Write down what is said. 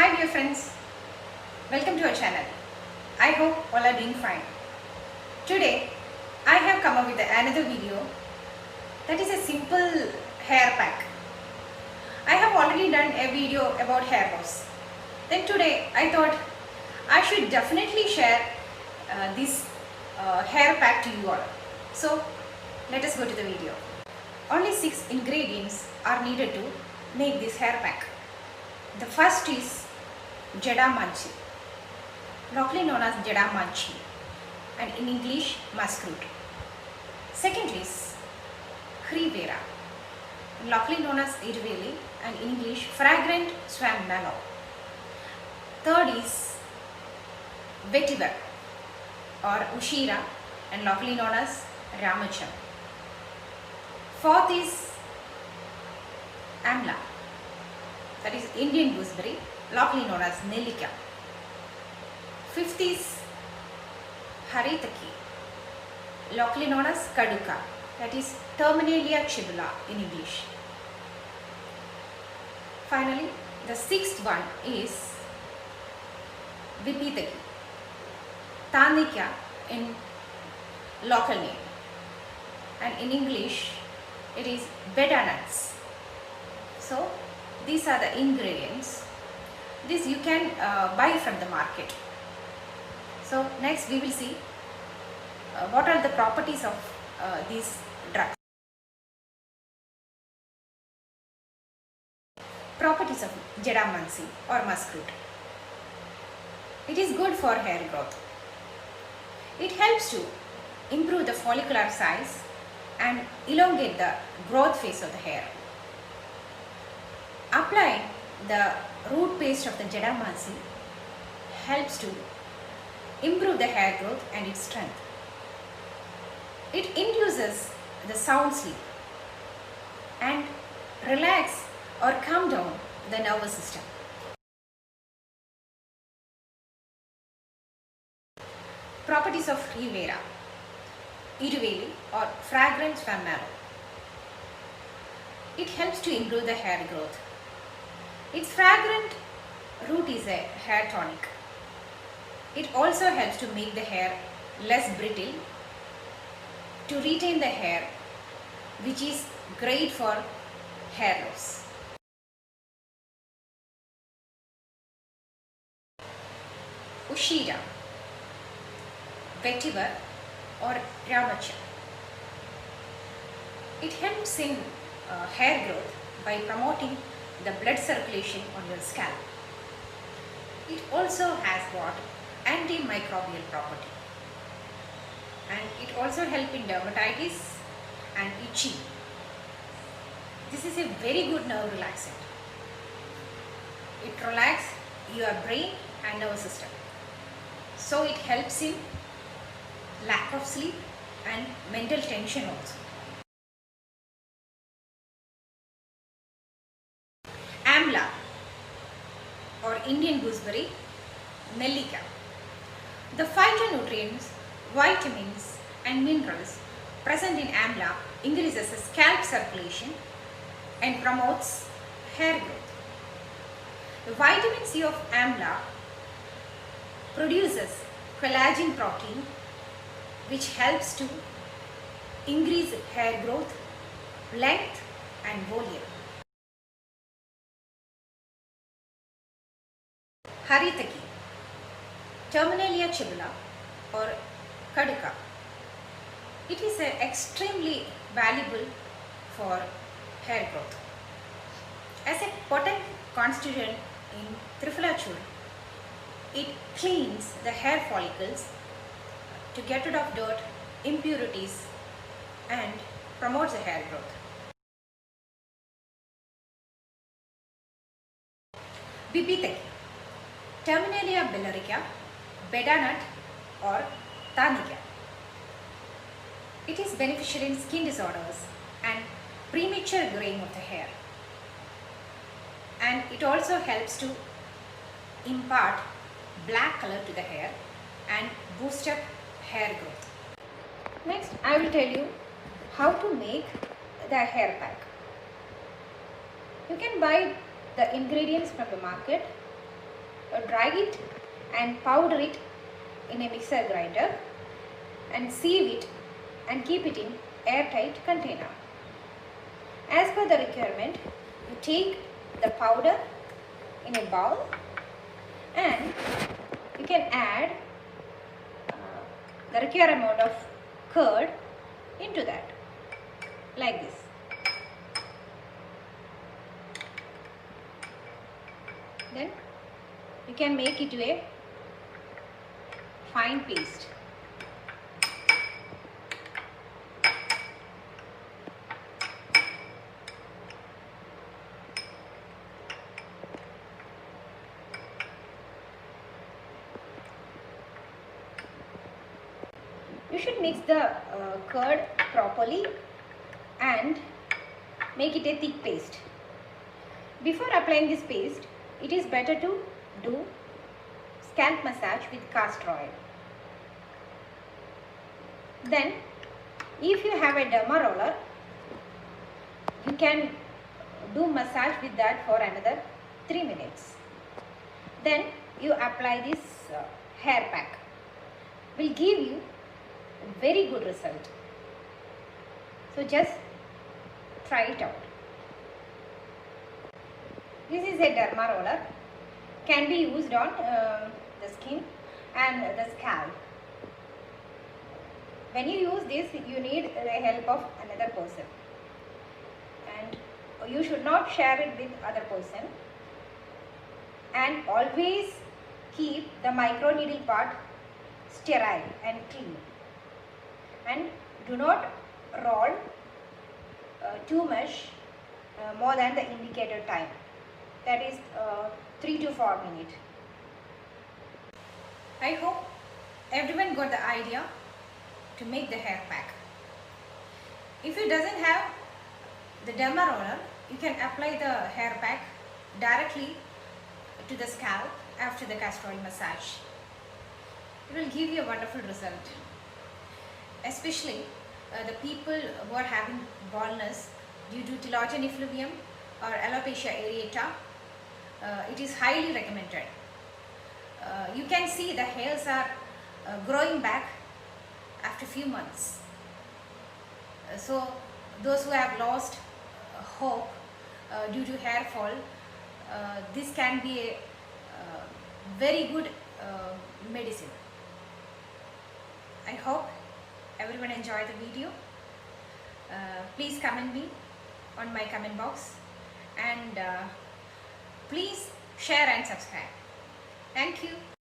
Hi dear friends, welcome to our channel. I hope all are doing fine. Today I have come up with another video that is a simple hair pack. I have already done a video about hair loss. Then today I thought I should definitely share this hair pack to you all. So let us go to the video. Only 6 ingredients are needed to make this hair pack. The first is Jadamanchi, locally known as Jadamanchi, and in English muskroot. Second is Hree-Vera, locally known as Irveli, and in English fragrant swamp mallow. Third is Vetiver or Ushira, and locally known as Ramacham. Fourth is Amla, that is Indian gooseberry, locally known as Nellika. Fifth is Haritaki, locally known as Kaduka, that is Terminalia chibula in English. Finally, the sixth one is Vipithaki, Tanika in local name, and in English it is Beda nuts. So these are the ingredients. This you can buy from the market. So next we will see what are the properties of these drugs. Properties of Jadamanchi or muskroot. It is good for hair growth. It helps to improve the follicular size and elongate the growth phase of the hair. Applying the root paste of the Jadamanchi helps to improve the hair growth and its strength. It induces the sound sleep and relax or calm down the nervous system. Properties of Hree-Vera, Iruveli or fragrant swamp mallow. It helps to improve the hair growth. Its fragrant root is a hair tonic. It also helps to make the hair less brittle, to retain the hair, which is great for hair loss. Ushira, Vetiver or Ramacham. It helps in hair growth by promoting the blood circulation on your scalp. It also has got antimicrobial property, and it also helps in dermatitis and itching. This is a very good nerve relaxant. It relaxes your brain and nervous system. So it helps in lack of sleep and mental tension also. Amla or Indian gooseberry, Nellika. The phytonutrients, vitamins and minerals present in amla increases the scalp circulation and promotes hair growth. The vitamin C of amla produces collagen protein, which helps to increase hair growth, length and volume. Haritaki, Terminalia chibula or Kaduka. It is extremely valuable for hair growth. As a potent constituent in Triflachur, it cleans the hair follicles to get rid of dirt, impurities and promotes the hair growth. Vipithaki, Terminalia bellerica, Beda nut or Tanika. It is beneficial in skin disorders and premature graying of the hair. And it also helps to impart black color to the hair and boost up hair growth. Next, I will tell you how to make the hair pack. You can buy the ingredients from the market dry it and powder it in a mixer grinder and sieve it and keep it in airtight container. As per the requirement, you take the powder in a bowl and you can add the required amount of curd into that, like this. Then you can make it to a fine paste. You should mix the curd properly and make it a thick paste. Before applying this paste, it is better to do scalp massage with castor oil. Then, if you have a derma roller, you can do massage with that for another 3 minutes. Then you apply this hair pack. Will give you a very good result. So just try it out. This is a derma roller. Can be used on the skin and the scalp. When you use this, you need the help of another person, and you should not share it with other person, and always keep the micro needle part sterile and clean, and do not roll too much more than the indicated time, that is 3 to 4 minutes. I hope everyone got the idea to make the hair pack. If you doesn't have the derma roller, you can apply the hair pack directly to the scalp after the castor oil massage. It will give you a wonderful result. Especially the people who are having baldness due to telogen effluvium or alopecia areata, it is highly recommended. You can see the hairs are growing back after few months. So those who have lost hope due to hair fall, this can be a very good medicine. I hope everyone enjoyed the video. Please comment me on my comment box, and please share and subscribe. Thank you.